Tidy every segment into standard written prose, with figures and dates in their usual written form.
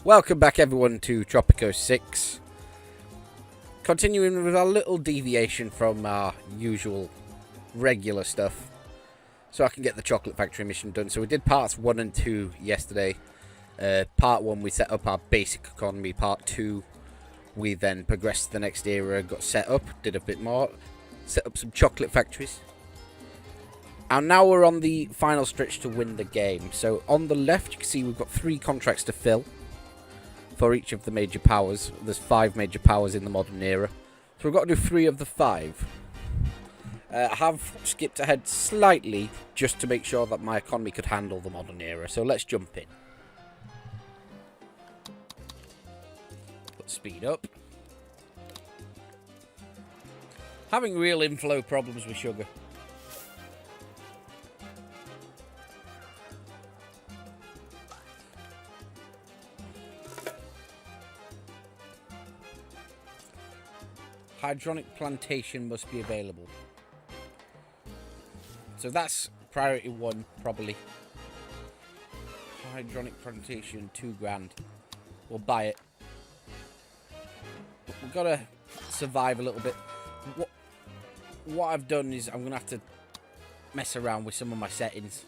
Welcome back everyone to Tropico 6. Continuing with our little deviation from our usual regular stuff. So I can get the chocolate factory mission done. So we did parts 1 and 2 yesterday. Part 1 we set up our basic economy. Part 2 we then progressed to the next era, got set up, did a bit more, set up some chocolate factories. And now we're on the final stretch to win the game. So on the left you can see we've got 3 contracts to fill for each of the major powers. There's 5 major powers in the modern era. So we've got to do 3 of the 5. I have skipped ahead slightly just to make sure that my economy could handle the modern era. So let's jump in. Put speed up. Having real inflow problems with sugar. Hydronic plantation must be available. So that's priority 1, probably. Hydronic plantation, £2,000. We'll buy it. But we've got to survive a little bit. What I've done is I'm going to have to mess around with some of my settings,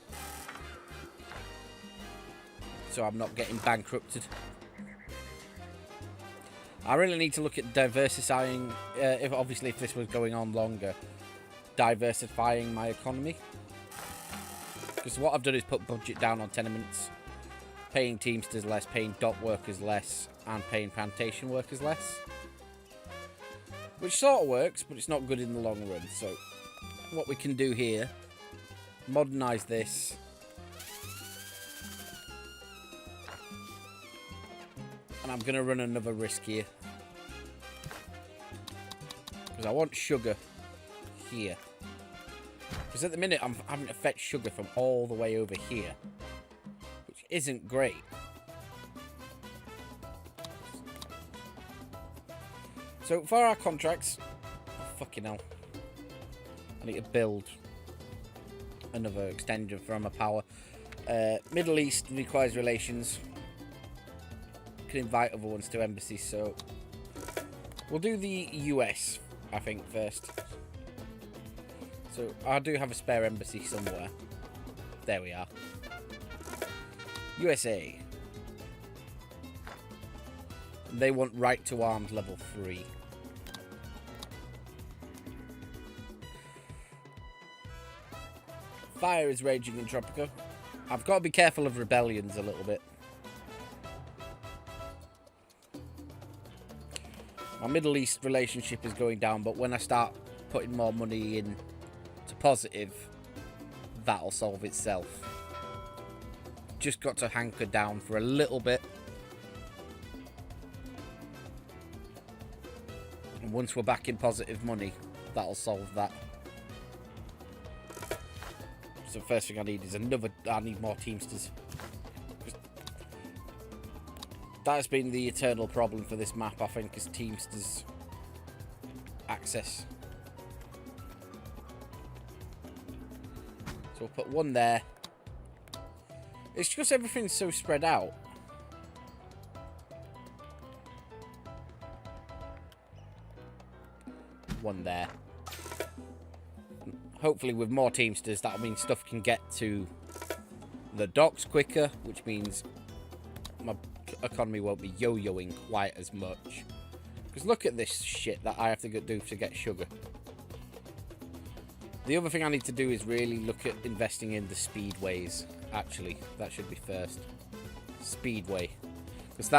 so I'm not getting bankrupted. I really need to look at diversifying, if this was going on longer, diversifying my economy. Because what I've done is put budget down on tenements, paying teamsters less, paying dock workers less, and paying plantation workers less. Which sort of works, but it's not good in the long run. So what we can do here, modernise this. And I'm going to run another risk here. Because I want sugar here. Because at the minute I'm having to fetch sugar from all the way over here. Which isn't great. So for our contracts... fucking hell. I need to build another extension for my power. Middle East requires relations. Can invite other ones to embassies, so we'll do the US, I think, first. So I do have a spare embassy somewhere. There we are. USA. They want right to arms level 3. Fire is raging in Tropico. I've got to be careful of rebellions a little bit. My Middle East relationship is going down, but when I start putting more money in to positive, that'll solve itself. Just got to hanker down for a little bit. And once we're back in positive money, that'll solve that. So first thing I need is I need more teamsters. That's been the eternal problem for this map, I think, is teamsters access. So we'll put 1 there. It's just everything's so spread out. One there. Hopefully with more teamsters, that'll mean stuff can get to the docks quicker, which means my economy won't be yo-yoing quite as much. Because look at this shit that I have to do to get sugar. The other thing I need to do is really look at investing in the speedways. Actually, that should be first. Speedway. Because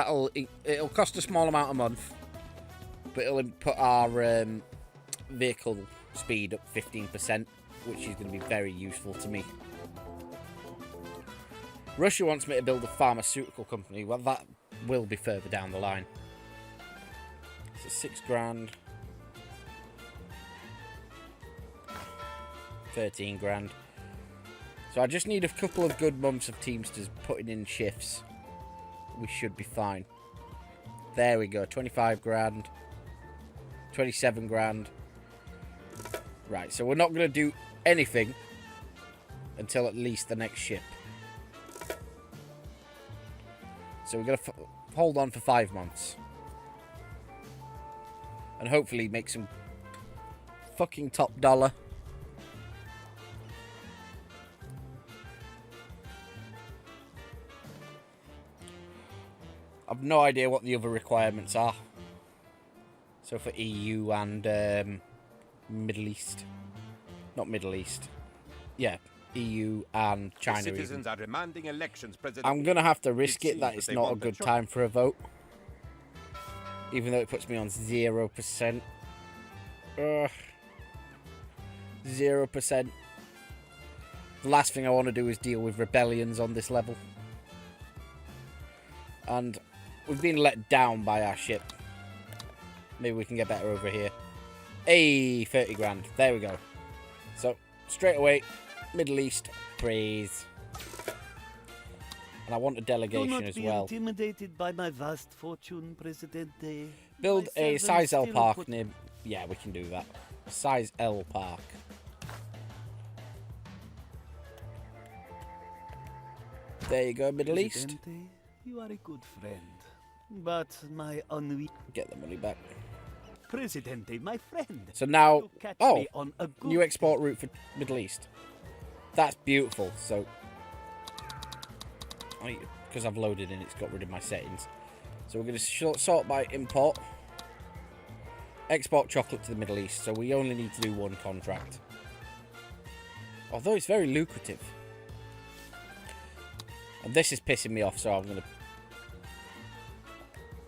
it'll cost a small amount a month, but it'll put our vehicle speed up 15%, which is going to be very useful to me. Russia wants me to build a pharmaceutical company. Well, that will be further down the line. So £6,000. 13,000. So I just need a couple of good months of teamsters putting in shifts. We should be fine. There we go. 25,000. 27,000. Right, so we're not going to do anything until at least the next ship. So we're going to hold on for 5 months. And hopefully make some fucking top dollar. I've no idea what the other requirements are. So for EU and Middle East. Not Middle East. Yeah, EU and China. The citizens are demanding elections, President. I'm going to have to risk it that seems it's that they not a want good the time for a vote. Even though it puts me on 0%. 0%. The last thing I want to do is deal with rebellions on this level. And we've been let down by our ship. Maybe we can get better over here. Hey, 30 grand. There we go. So, straight away, Middle East, praise. And I want a delegation as well. Do not be intimidated by my vast fortune, Presidente. Build My a servants size L still park put- near... Yeah, we can do that. Size L park. There you go, Middle East. Presidente, you are a good friend. But my ennui... Get the money back. Presidente, my friend. So now... You catch Oh, me on a good new export route for Middle East. That's beautiful. So... Because I've loaded in, it's got rid of my settings. So we're going to sort by import. Export chocolate to the Middle East. So we only need to do one contract. Although it's very lucrative. And this is pissing me off, so I'm going to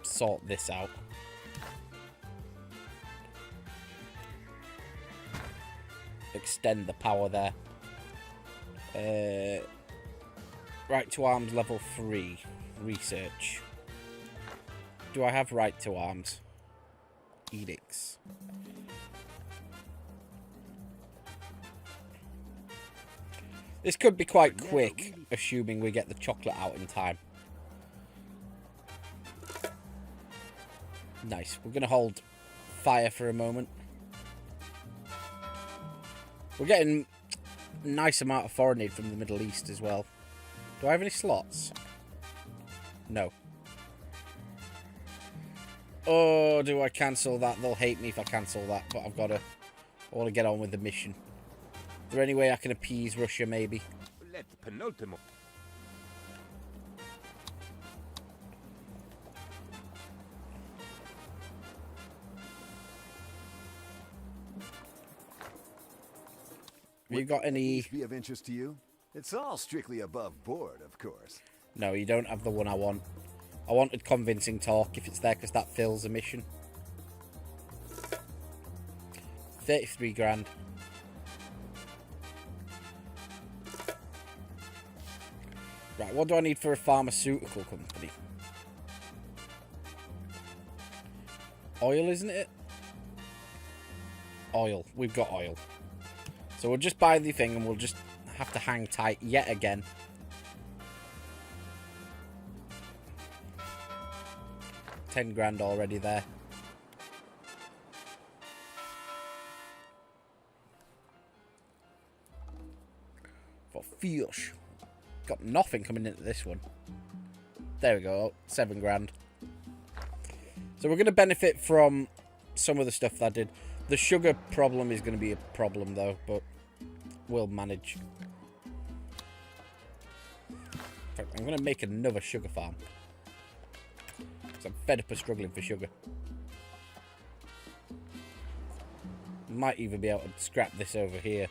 sort this out. Extend the power there. Right to arms level 3. Research. Do I have right to arms? Edicts. This could be quite quick, assuming we get the chocolate out in time. Nice. We're going to hold fire for a moment. We're getting a nice amount of foreign aid from the Middle East as well. Do I have any slots? No. Oh, do I cancel that? They'll hate me if I cancel that, but I've got to... I want to get on with the mission. Is there any way I can appease Russia, maybe? Let penultimo. Have you got any... Be of interest to you? It's all strictly above board, of course. No, you don't have the one I want. I wanted convincing talk if it's there, because that fills a mission. 33 grand. Right, what do I need for a pharmaceutical company? Oil, isn't it? Oil. We've got oil. So we'll just buy the thing and we'll just have to hang tight yet again. £10 grand already there. For fish. Got nothing coming into this one. There we go. 7 grand. So we're going to benefit from some of the stuff that I did. The sugar problem is going to be a problem though, but we'll manage. In fact, I'm going to make another sugar farm. Because I'm fed up of struggling for sugar. Might even be able to scrap this over here.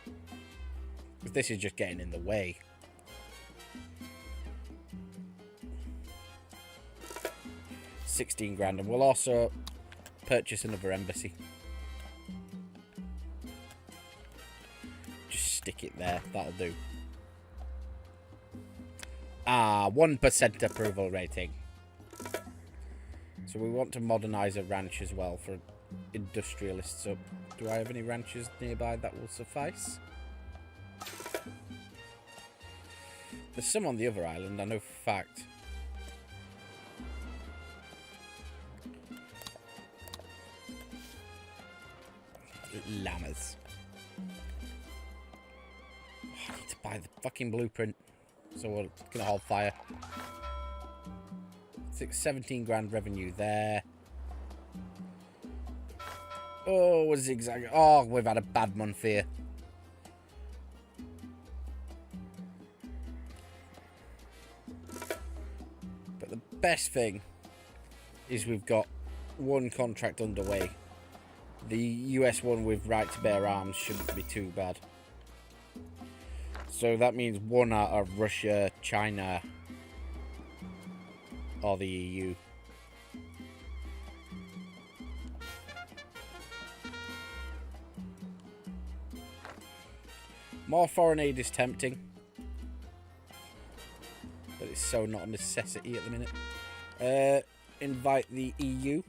Because this is just getting in the way. £16 grand, and we'll also purchase another embassy. Just stick it there, that'll do. 1% approval rating. So we want to modernise a ranch as well for industrialists. So do I have any ranches nearby that will suffice? There's some on the other island, I know for a fact. Llamas. I need to buy the fucking blueprint. So we're gonna hold fire. 17 grand revenue there. Oh, zigzag. Oh, we've had a bad month here. But the best thing is we've got one contract underway. The US one with right to bear arms shouldn't be too bad. So that means one out of Russia, China, or the EU. More foreign aid is tempting, but it's so not a necessity at the minute. Invite the EU.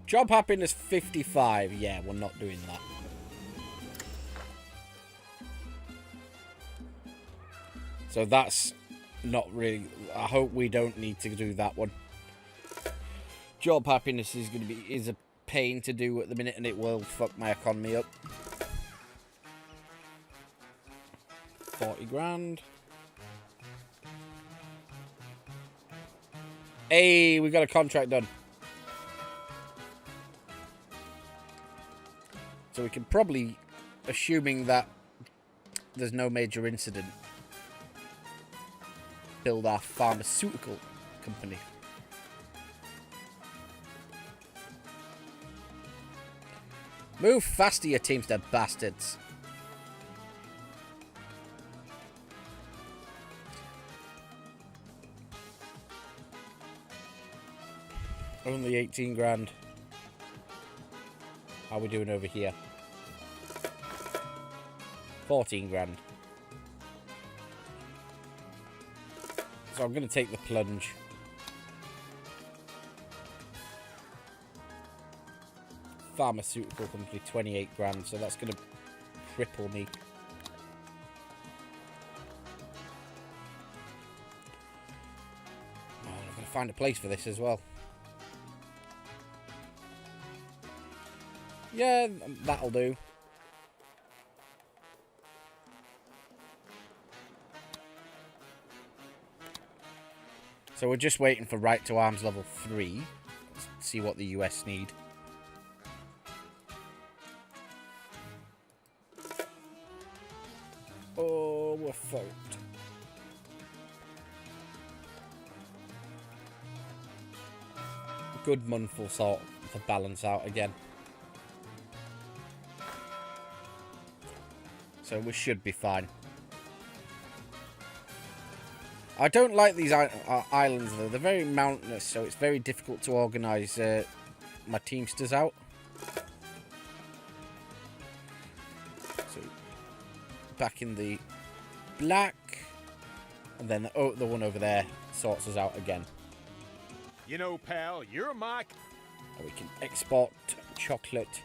Job happiness 55. Yeah, we're not doing that. So that's not really... I hope we don't need to do that one. Job happiness is going to be a pain to do at the minute, and it will fuck my economy up. 40 grand. Hey, we got a contract done. So we can probably, assuming that there's no major incident, build our pharmaceutical company. Move faster, you Teamster bastards. Only 18 grand. How are we doing over here? 14 grand. So I'm going to take the plunge. Pharmaceutical company, 28 grand. So that's going to cripple me. Oh, I'm going to find a place for this as well. Yeah, that'll do. So we're just waiting for right to arms level 3. Let's see what the US need. Oh, we're fucked. Good month will sort the balance out again. So we should be fine. I don't like these islands though. They're very mountainous, so it's very difficult to organise my Teamsters out. So back in the black, and then the one over there sorts us out again. You know, pal, you're my... And we can export chocolate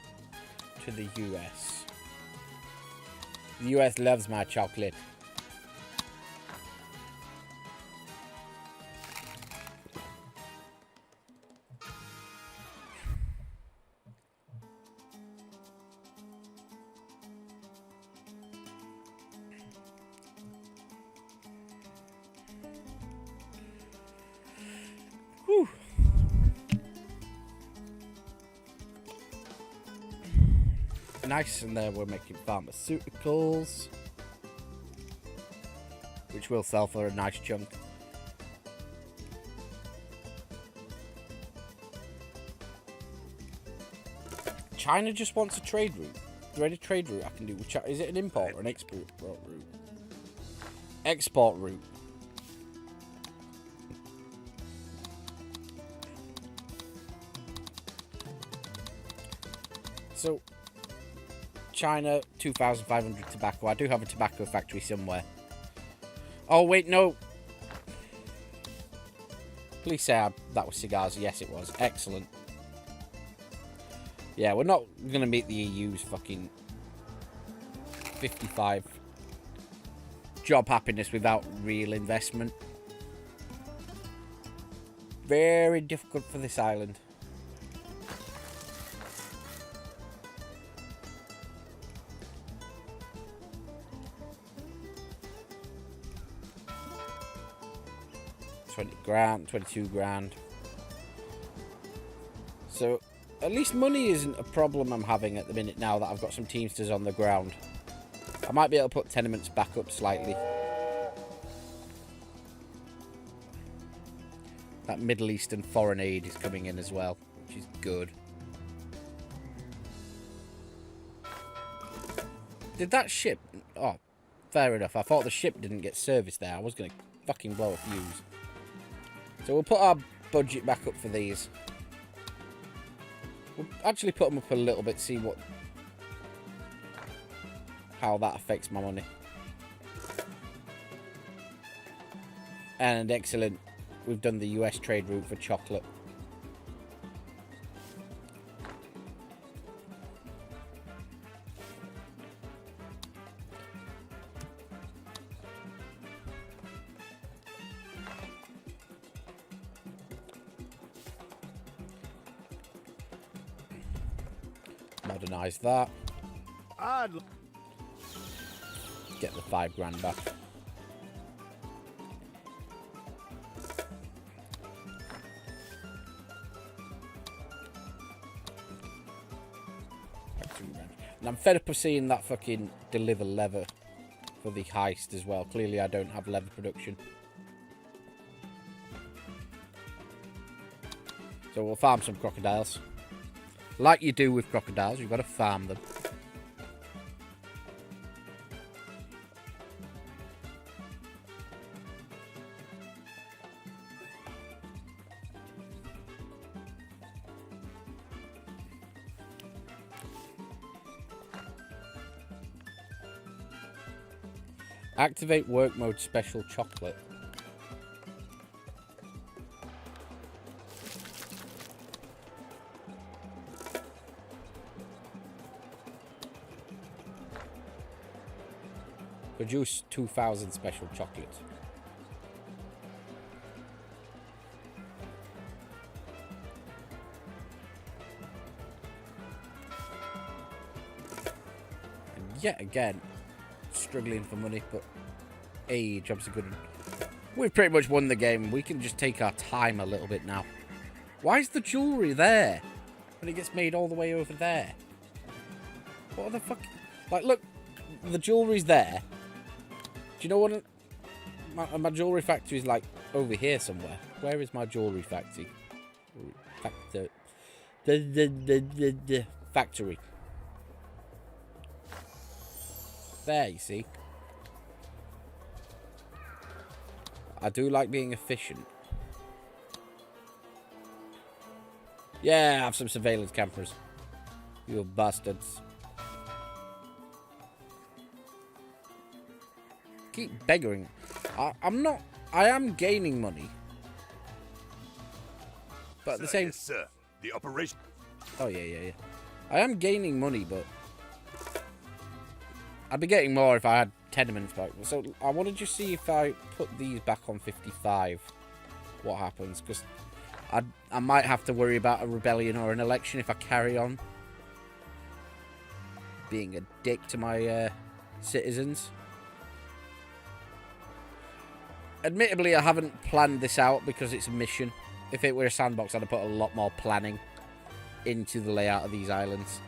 to the US. The US loves my chocolate. Whew. Nice, and there we're making pharmaceuticals, which will sell for a nice chunk. China just wants a trade route. Is there any trade route I can do with China? Is it an import or an export route? Export route. So, China, 2,500 tobacco. I do have a tobacco factory somewhere. Oh, wait, no. Please say that was cigars. Yes, it was. Excellent. Yeah, we're not going to meet the EU's fucking 55 job happiness without real investment. Very difficult for this island. 20 grand, 22 grand. So, at least money isn't a problem I'm having at the minute now that I've got some Teamsters on the ground. I might be able to put tenements back up slightly. That Middle Eastern foreign aid is coming in as well, which is good. Did that ship... Oh, fair enough. I thought the ship didn't get serviced there. I was going to fucking blow a fuse. So we'll put our budget back up for these. We'll actually put them up a little bit, see what... how that affects my money. And excellent. We've done the US trade route for chocolate. Modernize that. Get the 5 grand back. And I'm fed up of seeing that fucking deliver leather for the heist as well. Clearly I don't have leather production. So we'll farm some crocodiles. Like you do with crocodiles, you've got to farm them. Activate work mode special chocolate. Produce 2,000 special chocolate. And yet again, struggling for money, but hey, jobs are good. We've pretty much won the game. We can just take our time a little bit now. Why is the jewellery there when it gets made all the way over there? What the fuck? Like, look, the jewellery's there. Do you know what? My jewellery factory is like over here somewhere. Where is my jewellery factory? Factory. There, you see. I do like being efficient. Yeah, have some surveillance cameras. You bastards. Keep beggaring. I'm not. I am gaining money. But at the same... Yes, sir. The operation... Oh, yeah. I am gaining money, but... I'd be getting more if I had tenements back. So I want to just see if I put these back on 55, what happens. Because I might have to worry about a rebellion or an election if I carry on being a dick to my citizens. Admittedly, I haven't planned this out because it's a mission. If it were a sandbox, I'd have put a lot more planning into the layout of these islands.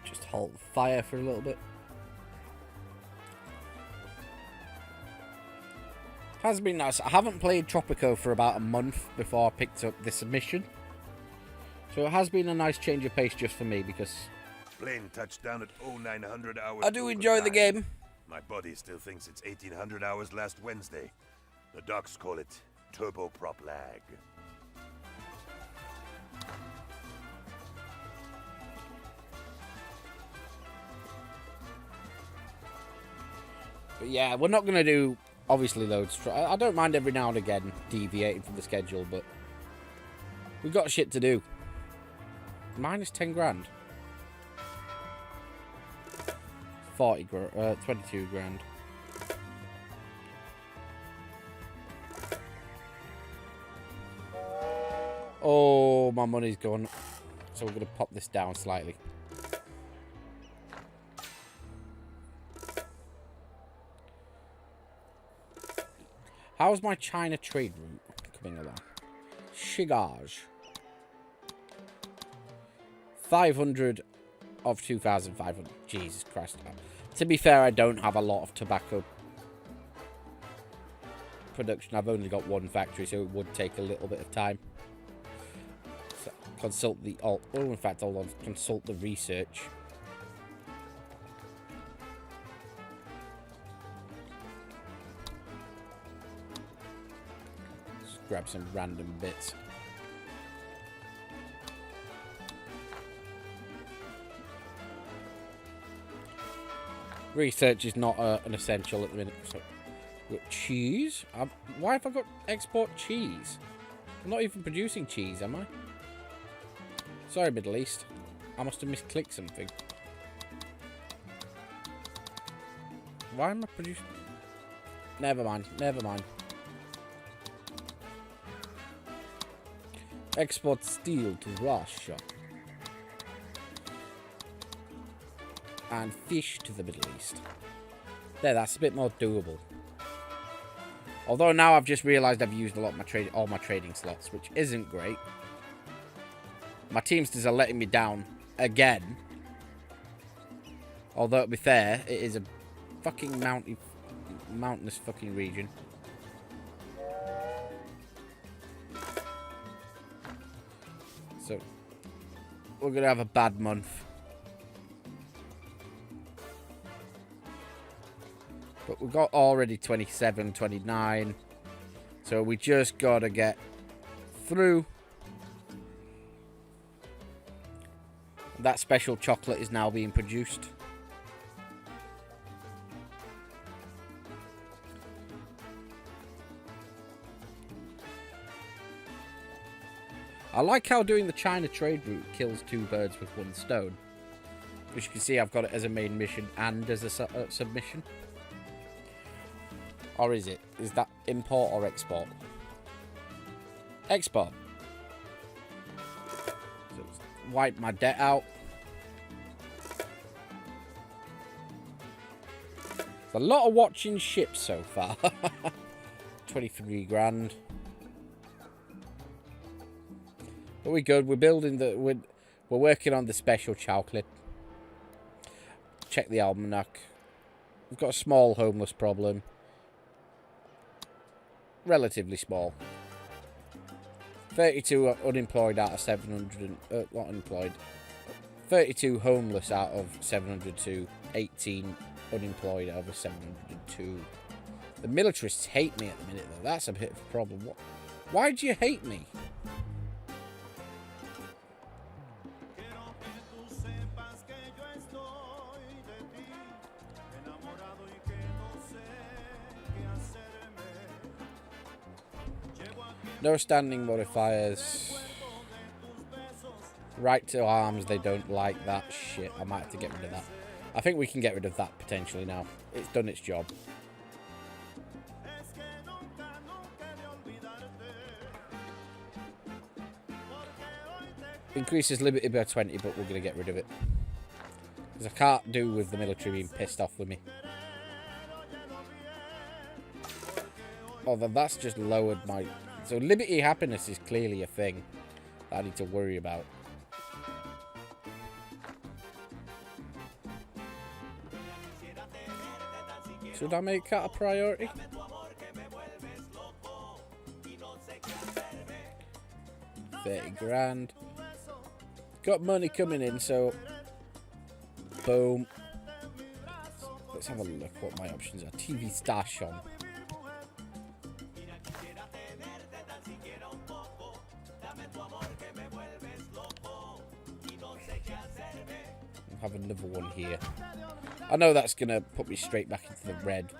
Just hold fire for a little bit. Has been nice. I haven't played Tropico for about a month before I picked up this mission. So it has been a nice change of pace just for me because... Plane touched down at 0900 hours. I do enjoy the game. My body still thinks it's 1800 hours last Wednesday. The docs call it turboprop lag. But yeah, we're not going to do, obviously, loads. I don't mind every now and again deviating from the schedule, but We've got shit to do. Minus 10 grand. 22 grand. Oh, my money's gone. So we're going to pop this down slightly. How's my China trade route coming along? Shigage. 500 of 2,500. Jesus Christ. To be fair, I don't have a lot of tobacco production. I've only got one factory, so it would take a little bit of time. So consult the... Oh, in fact, hold on. Consult the research. Just grab some random bits. Research is not an essential at the minute. So, cheese? Why have I got export cheese? I'm not even producing cheese, am I? Sorry, Middle East. I must have misclicked something. Why am I producing... Never mind. Never mind. Export steel to Russia. And fish to the Middle East. There, that's a bit more doable. Although now I've just realised I've used a lot of all my trading slots, which isn't great. My Teamsters are letting me down again. Although, to be fair, it is a fucking mountainous fucking region. So, we're going to have a bad month. But we've got already 27, 29. So we just got to get through. That special chocolate is now being produced. I like how doing the China trade route kills two birds with one stone. As you can see, I've got it as a main mission and as a submission. Or is it? Is that import or export? Export. So wipe my debt out. It's a lot of watching ships so far. 23 grand. But we're good. We're building the... We're working on the special chocolate. Check the almanac. We've got a small homeless problem. Relatively small. 32 unemployed out of 700. Not unemployed. 32 homeless out of 702. 18 unemployed out of 702. The militarists hate me at the minute, though. That's a bit of a problem. Why do you hate me? No standing modifiers. Right to arms, they don't like that shit. I might have to get rid of that. I think we can get rid of that potentially now. It's done its job. Increases liberty by 20, but we're going to get rid of it. Because I can't do with the military being pissed off with me. Although that's just lowered my... So liberty happiness is clearly a thing that I need to worry about. Should I make that a priority? $30 grand. Got money coming in, so boom. Let's have a look what my options are. TV stash on. Have another one here. I know that's gonna put me straight back into the red,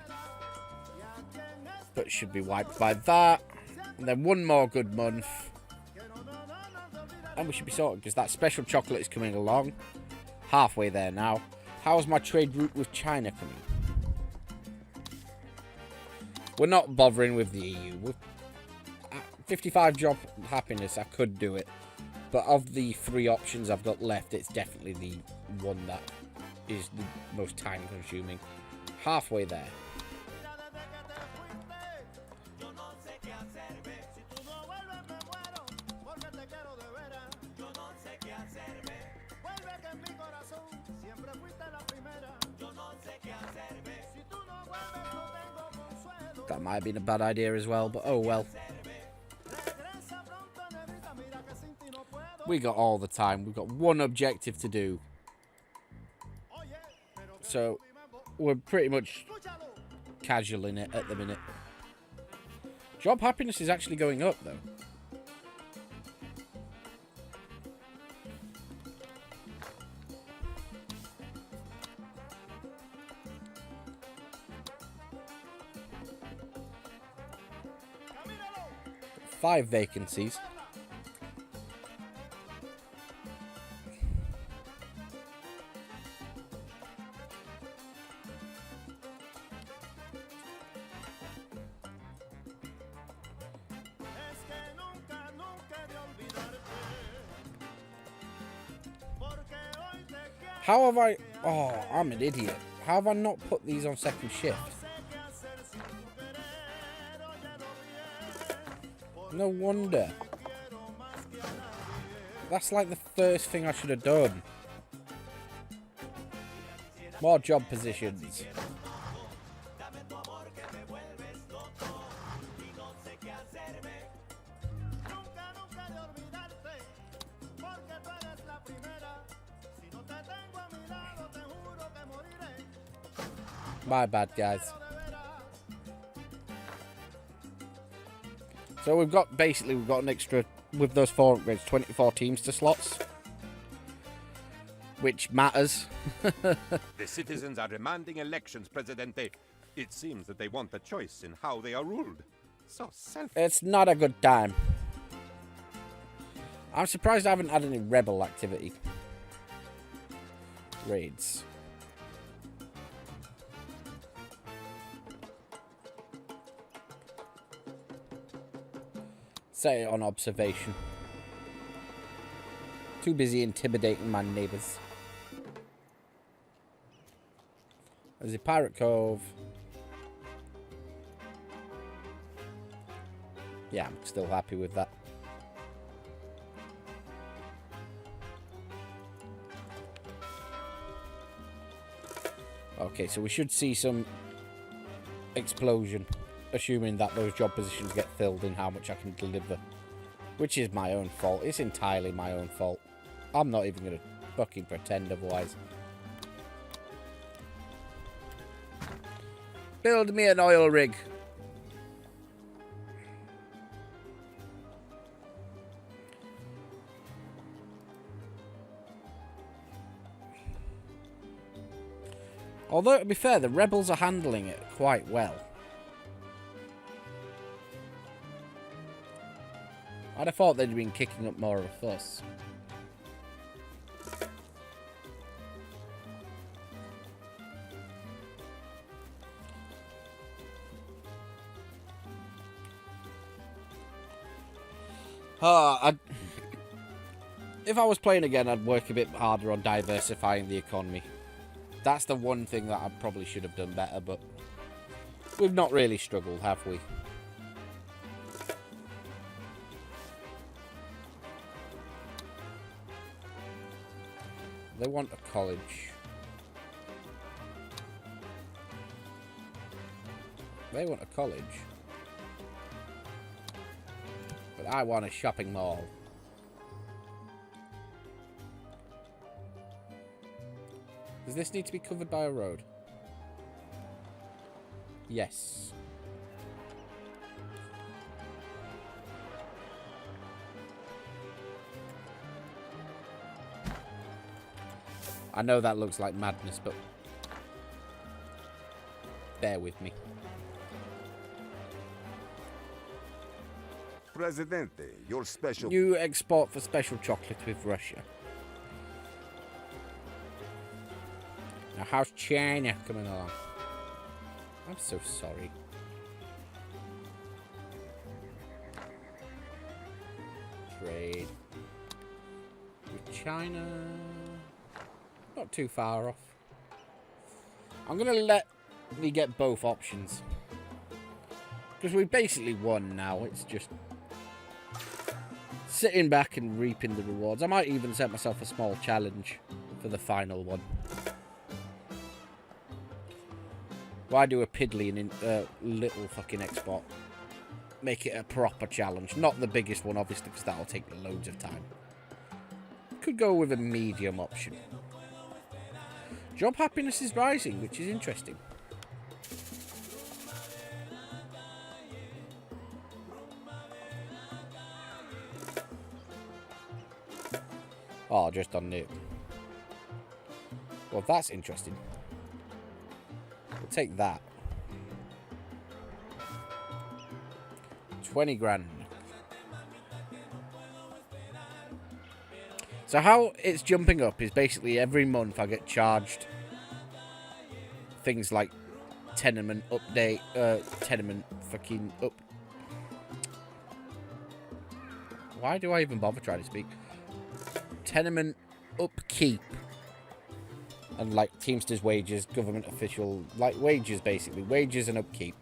but it should be wiped by that. And then one more good month. And we should be sorted, because that special chocolate is coming along. Halfway there now. How's my trade route with China coming? We're not bothering with the EU. We're 55 job happiness, I could do it. But of the 3 options I've got left, it's definitely the one that is the most time consuming. Halfway there. That might have been a bad idea as well, but oh well. We got all the time. We've got one objective to do. So, we're pretty much casual in it at the minute. Job happiness is actually going up, though. Five vacancies. How have I... Oh, I'm an idiot. How have I not put these on second shift? No wonder. That's like the first thing I should have done. More job positions. My bad, guys. So we've got an extra, with those 4 upgrades, 24 teams to slots. Which matters. The citizens are demanding elections, Presidente. It seems that they want a choice in how they are ruled. So selfish. It's not a good time. I'm surprised I haven't had any rebel activity. Raids. Set it on observation. Too busy intimidating my neighbours. There's a Pirate Cove. Yeah, I'm still happy with that. Okay, so we should see some explosion, assuming that those job positions get filled in how much I can deliver. Which is my own fault. It's entirely my own fault. I'm not even going to fucking pretend otherwise. Build me an oil rig. Although, to be fair, the rebels are handling it quite well. I'd have thought they'd been kicking up more of a fuss. If I was playing again, I'd work a bit harder on diversifying the economy. That's the one thing that I probably should have done better, but we've not really struggled, have we? They want a college. They want a college. But I want a shopping mall. Does this need to be covered by a road? Yes. I know that looks like madness, but bear with me. Presidente, your special... New export for special chocolate with Russia. Now, how's China coming along? I'm so sorry. Trade with China. Not too far off. I'm going to let me get both options. Because we basically won now. It's just sitting back and reaping the rewards. I might even set myself a small challenge for the final one. Why do a piddly and little fucking export? Make it a proper challenge. Not the biggest one, obviously, because that'll take loads of time. Could go with a medium option. Job happiness is rising, which is interesting. Oh, just on it. Well, that's interesting. We'll take that. 20 grand. So how it's jumping up is basically every month I get charged things like tenement update, tenement fucking up. Why do I even bother trying to speak? Tenement upkeep. And like Teamsters wages, government official, like wages basically. Wages and upkeep.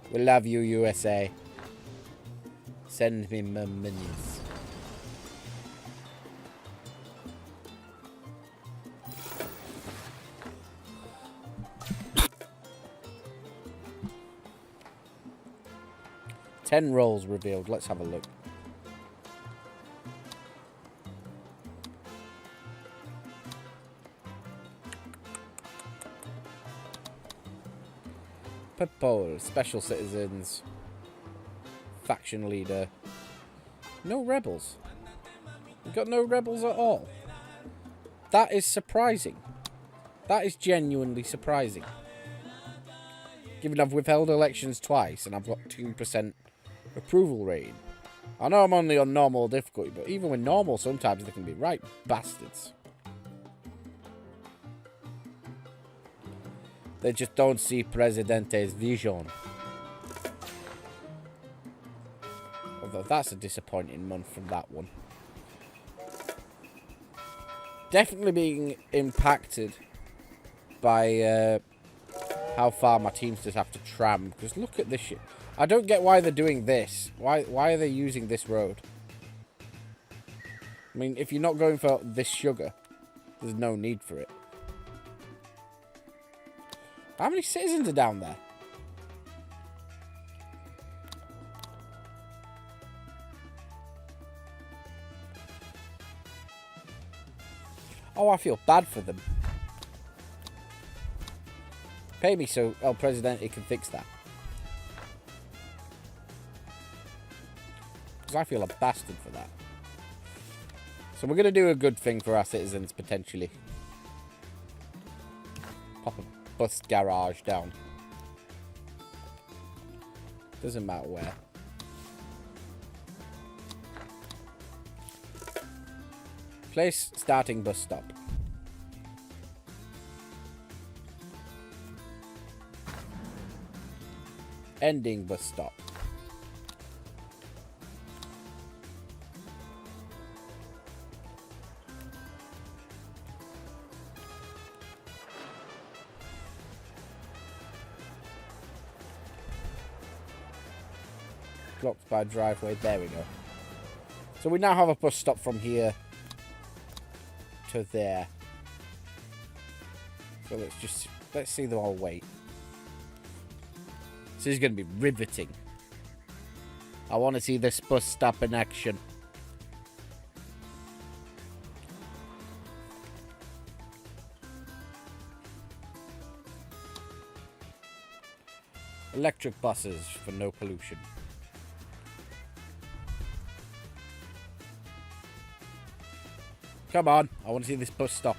We love you, USA. Send me my minis. Ten roles revealed. Let's have a look. Purple, special citizens, faction leader. No rebels. We've got no rebels at all. That is surprising. That is genuinely surprising. Given I've withheld elections twice and I've got 2% approval rating. I know I'm only on normal difficulty, but even with normal, sometimes they can be right bastards. They just don't see Presidente's vision. Although that's a disappointing month from that one. Definitely being impacted by how far my Teamsters have to tram. Because look at this shit. I don't get why they're doing this. Why are they using this road? I mean, if you're not going for this sugar, there's no need for it. How many citizens are down there? Oh, I feel bad for them. Pay me so El Presidente can fix that. Because I feel a bastard for that. So we're going to do a good thing for our citizens, potentially. Pop a bus garage down. Doesn't matter where. Place starting bus stop. Ending bus stop. Blocked by driveway. There we go. So we now have a bus stop from here to there. So let's see them all wait. This is going to be riveting. I want to see this bus stop in action. Electric buses for no pollution. Come on, I want to see this bus stop.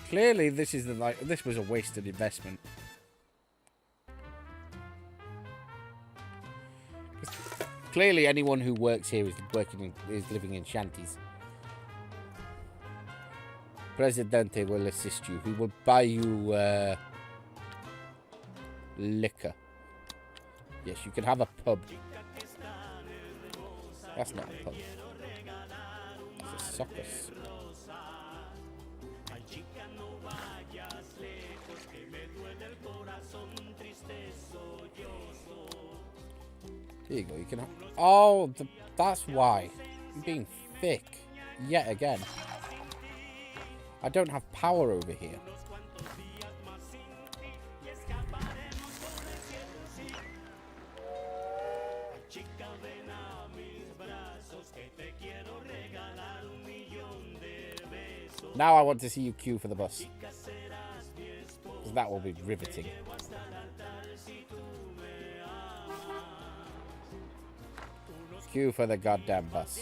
Clearly, this is this was a wasted investment. Clearly, anyone who works here is living in shanties. Presidente will assist you. He will buy you liquor. Yes, you can have a pub. That's not a pub. It's a circus. There you go. You can have. Oh, that's why. I'm being thick yet again. I don't have power over here. Now I want to see you queue for the bus. Because that will be riveting. Queue for the goddamn bus.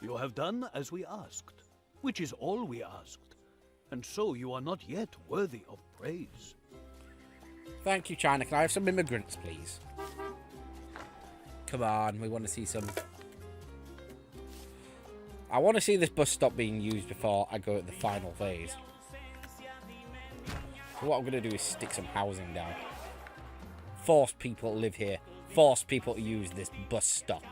You have done as we asked, which is all we asked. And so you are not yet worthy of praise. Thank you, China. Can I have some immigrants, please? Come on, we want to see some... I want to see this bus stop being used before I go at the final phase. So what I'm going to do is stick some housing down. Force people to live here. Force people to use this bus stop.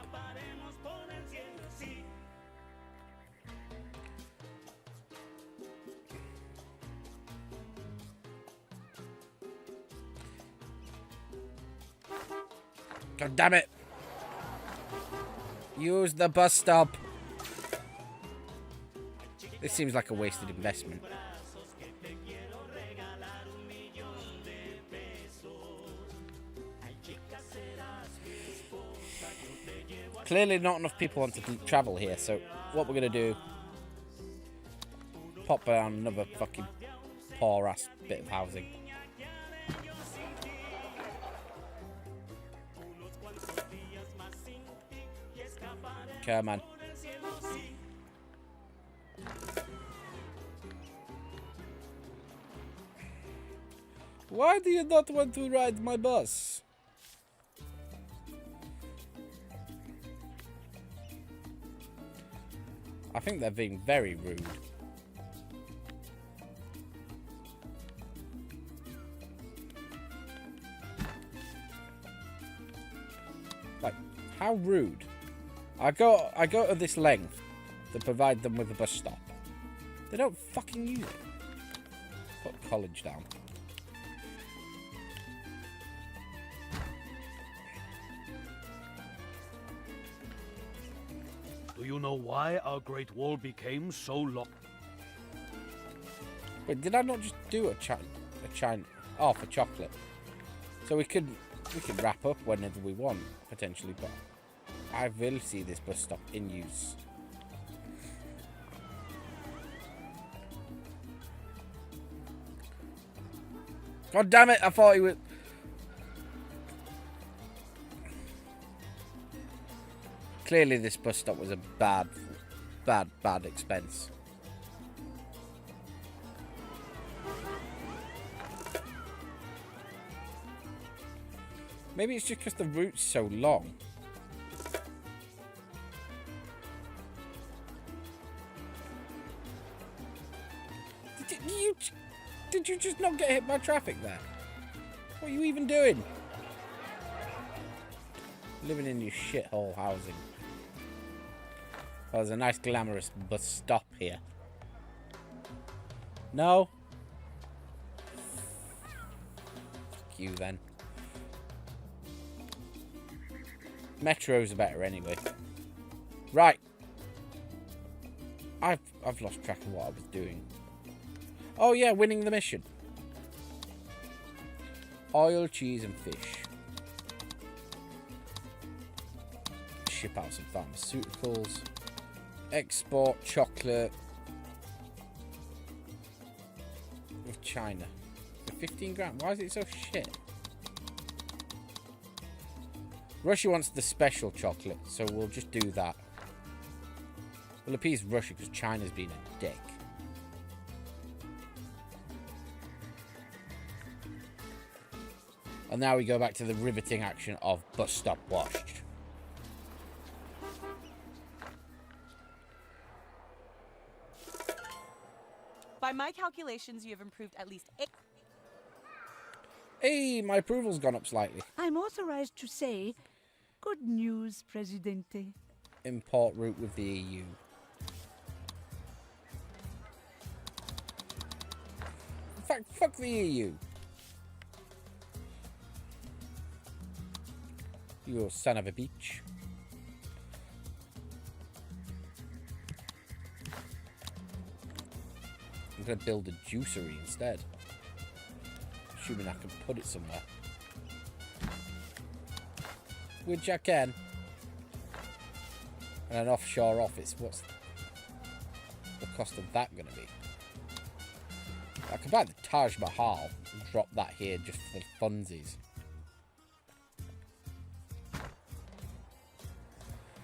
God damn it! Use the bus stop. This seems like a wasted investment. Clearly not enough people want to travel here, so what we're going to do... pop down another fucking poor ass bit of housing. Come on. Why do you not want to ride my bus? I think they're being very rude. Like, how rude? I go to this length to provide them with a bus stop. They don't fucking use it. Put college down. Do you know why our Great Wall became so long? Wait, did I not just do a China? Oh, for chocolate. So we could wrap up whenever we want, potentially, but I will see this bus stop in use. God damn it, I thought he would... Clearly this bus stop was a bad expense. Maybe it's just because the route's so long. Did you just not get hit by traffic there? What are you even doing? Living in your shithole housing. Oh, there's a nice glamorous bus stop here. No? Fuck you then. Metros are better anyway. Right. I've lost track of what I was doing. Oh yeah, winning the mission. Oil, cheese and fish. Ship out some pharmaceuticals. Export chocolate. With China. For 15 grand. Why is it so shit? Russia wants the special chocolate, so we'll just do that. We'll appease Russia because China's been a dick. And now we go back to the riveting action of bus stop watched. By my calculations, you have improved at least 8. Hey, my approval's gone up slightly. I'm authorized to say, good news, Presidente. Import route with the EU. In fact, fuck the EU. You son of a bitch. I'm going to build a juicery instead. Assuming I can put it somewhere. Which I can. And an offshore office. What's the cost of that going to be? I could buy the Taj Mahal and drop that here just for the funsies.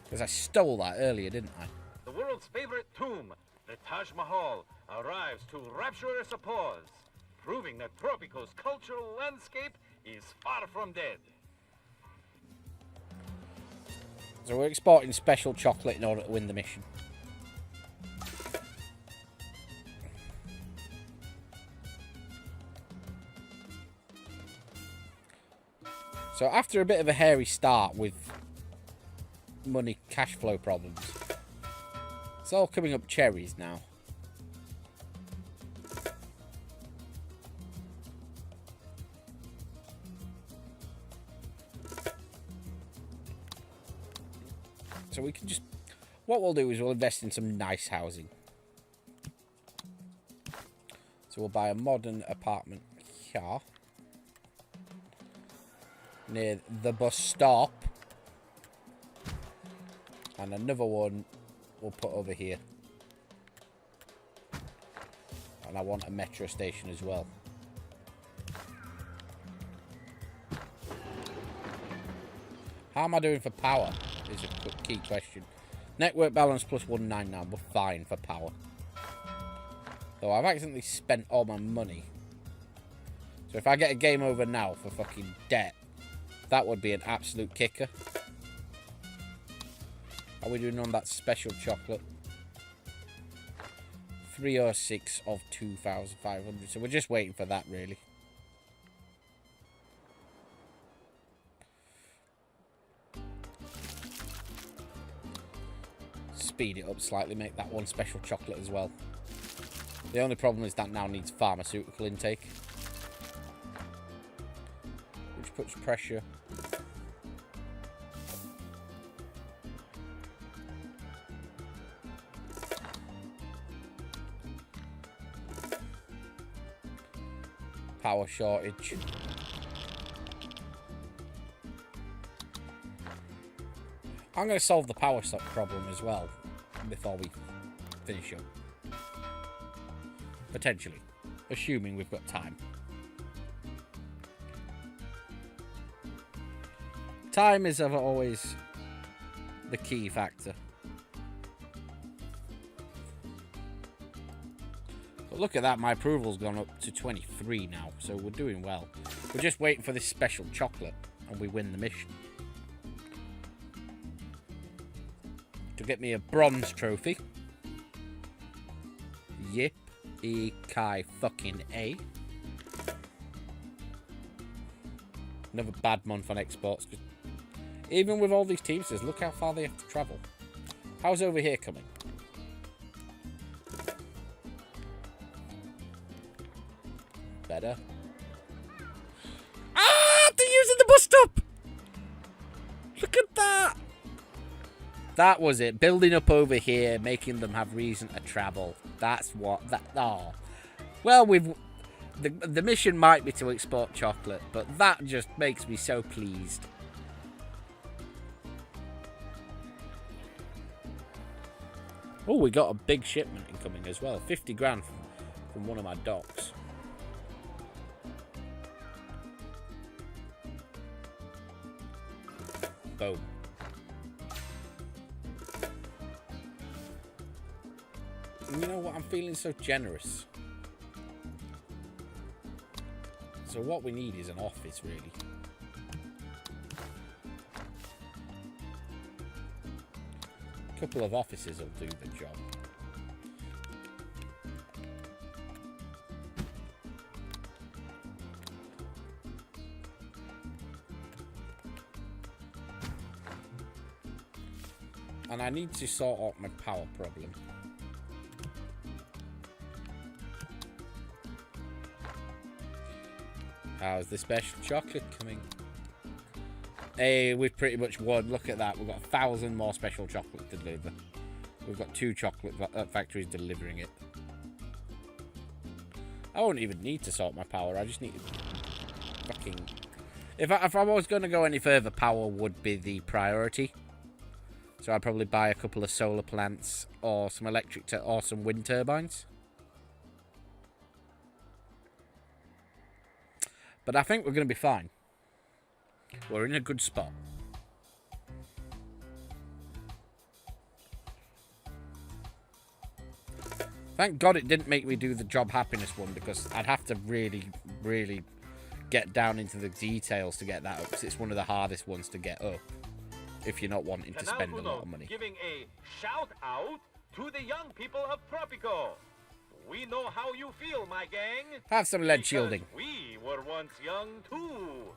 Because I stole that earlier, didn't I? The world's favorite tomb, the Taj Mahal, arrives to rapturous applause, proving that Tropico's cultural landscape is far from dead. So we're exporting special chocolate in order to win the mission. So after a bit of a hairy start with money cash flow problems, it's all coming up cherries now. So we can just... What we'll do is we'll invest in some nice housing. So we'll buy a modern apartment here. Near the bus stop. And another one we'll put over here. And I want a metro station as well. How am I doing for power? Is a key question. Network balance plus 199. We're fine for power. Though I've accidentally spent all my money. So if I get a game over now for fucking debt, that would be an absolute kicker. How are we doing on that special chocolate? 306 of 2,500. So we're just waiting for that, really. Speed it up slightly, make that one special chocolate as well. The only problem is that now needs pharmaceutical intake, which puts pressure power shortage. I'm going to solve the power stock problem as well before we finish up. Potentially. Assuming we've got time. Time is, as always, the key factor. But look at that, my approval's gone up to 23 now, so we're doing well. We're just waiting for this special chocolate, and we win the mission. To get me a bronze trophy. Yip. E-Kai fucking A. Another bad month on exports. Even with all these teamsters, look how far they have to travel. How's over here coming? Better. Ah! They're using the bus stop! Look at that! That was it. Building up over here, making them have reason to travel. That's what that. Oh, well, we've the mission might be to export chocolate, but that just makes me so pleased. Oh, we got a big shipment incoming as well. 50 grand from one of my docks. Boom. And you know what? I'm feeling so generous. So what we need is an office, really. A couple of offices will do the job. And I need to sort out my power problem. How's the special chocolate coming? Hey, we've pretty much won. Look at that. We've got 1,000 more special chocolate to deliver. We've got 2 chocolate factories delivering it. I won't even need to sort my power. I just need to fucking... If I was going to go any further, power would be the priority. So I'd probably buy a couple of solar plants or some or some wind turbines. But I think we're going to be fine. We're in a good spot. Thank God it didn't make me do the job happiness one, because I'd have to really, really get down into the details to get that up, because it's one of the hardest ones to get up if you're not wanting to spend a lot of money. Giving a shout out to the young people of Tropico. We know how you feel, my gang. Have some lead shielding. We were once young too.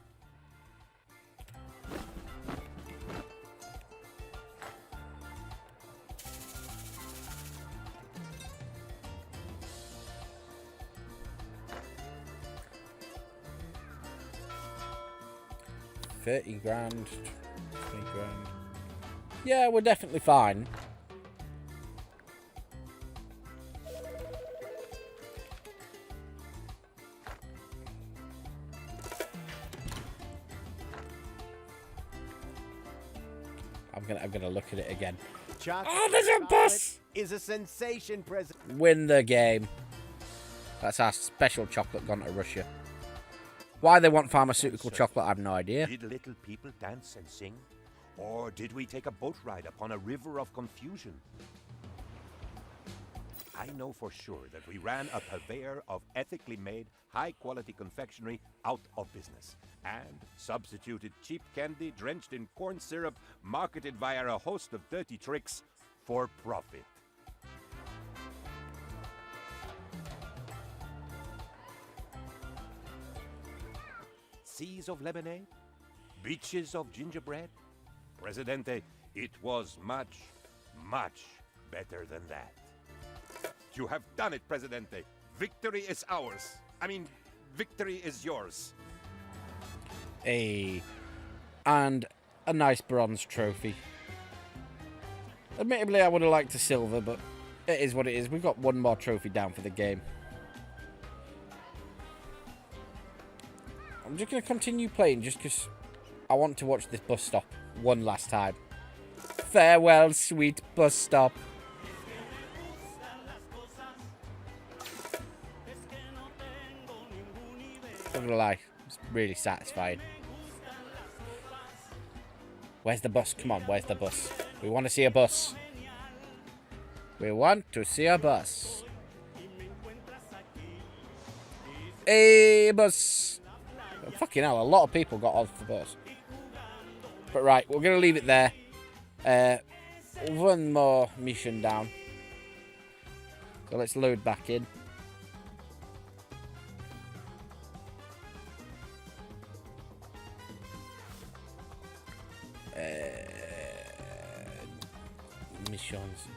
$30 grand, 20 grand. Yeah, we're definitely fine. I'm gonna look at it again. Oh, there's a bus! Is a sensation, President. Win the game. That's our special chocolate gone to Russia. Why they want pharmaceutical chocolate, I have no idea. Did little people dance and sing? Or did we take a boat ride upon a river of confusion? I know for sure that we ran a purveyor of ethically made, high-quality confectionery out of business and substituted cheap candy drenched in corn syrup marketed via a host of dirty tricks for profit. Seas of lemonade? Beaches of gingerbread? Presidente, it was much, much better than that. You have done it, Presidente. Victory is ours. I mean, victory is yours. And a nice bronze trophy. Admittedly, I would have liked a silver, but it is what it is. We've got one more trophy down for the game. I'm just going to continue playing just because I want to watch this bus stop one last time. Farewell, sweet bus stop. Not gonna lie, it's really satisfying. Where's the bus? Come on, where's the bus? We want to see a bus. We want to see a bus. A bus. Fucking hell, a lot of people got off the bus. But right, we're going to leave it there. One more mission down. So let's load back in. Missions.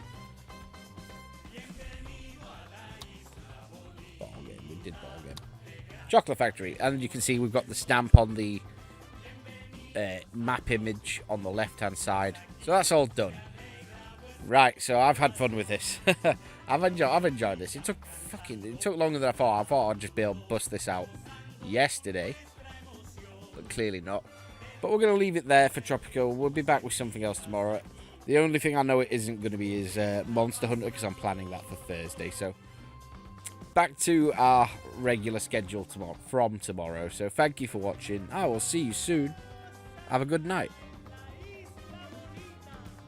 Ball game. We did ball game. Chocolate Factory. And you can see we've got the stamp on the map image on the left hand side. So that's all done. Right, so I've had fun with this. I've enjoyed this. It took longer than I thought. I thought I'd just be able to bust this out yesterday. But clearly not. But we're going to leave it there for Tropico. We'll be back with something else tomorrow. The only thing I know it isn't going to be is Monster Hunter, because I'm planning that for Thursday. So back to our regular schedule from tomorrow. So thank you for watching. I will see you soon. Have a good night.